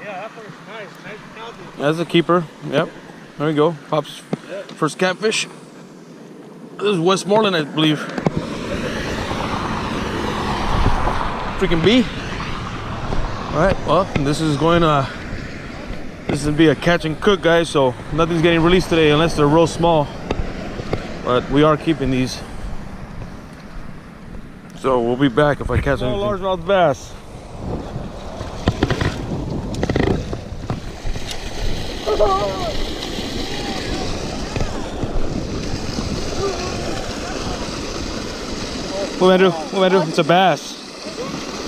Yeah, that one's nice. Nice healthy. That's a keeper. Yep. There we go. Pop's first catfish. This is Westmoreland, I believe. Freaking bee. Alright, well, this is going to be a catch and cook, guys, so nothing's getting released today unless they're real small. But we are keeping these. So we'll be back if I catch anything. Largemouth bass. What am I do? It's a bass.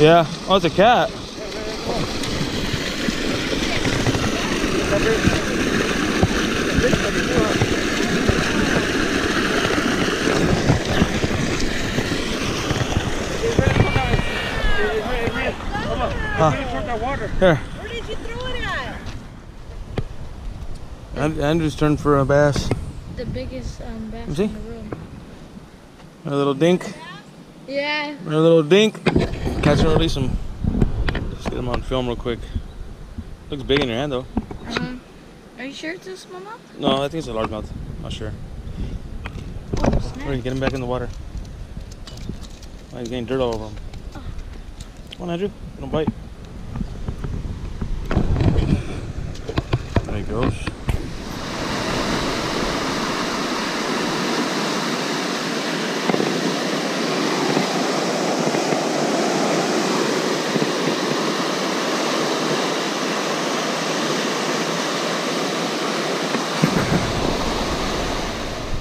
Yeah. Oh, it's a cat. Here. Where did you throw it at? Andrew's turn for a bass. The biggest bass See? in the room. A little dink. Yeah. A little dink. Catch and release him. Just get him on film real quick. Looks big in your hand though. Are you sure it's a smallmouth? No, I think it's a largemouth. Not sure. Oh, snap. Hurry, get him back in the water. Oh, he's getting dirt all over him. Oh. Come on, Andrew. Don't bite. There he goes.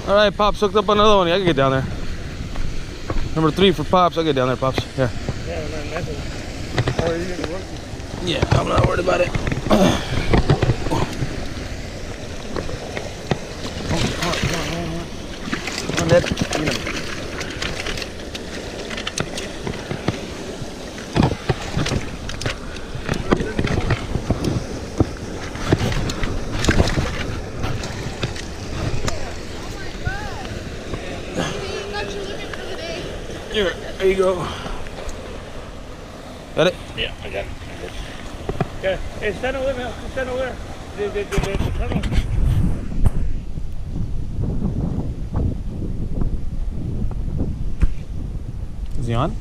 All right, Pops hooked up another one. Yeah, I can get down there. Number 3 for Pops. I'll get down there, Pops. Here. Yeah, man, nothing. How are you going to work? Yeah, I'm not worried about it. Come on, Dad. Get him. Here, there you go. Got it? Yeah, I got it. Yeah, hey, stand over there. Stand over there. The tunnel. Is he on?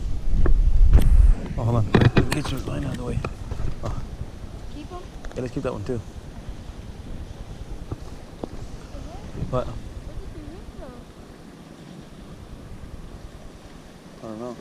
Oh, hold on. Get your line out of the way. Oh. Keep him? Yeah, let's keep that one too. What? I don't know.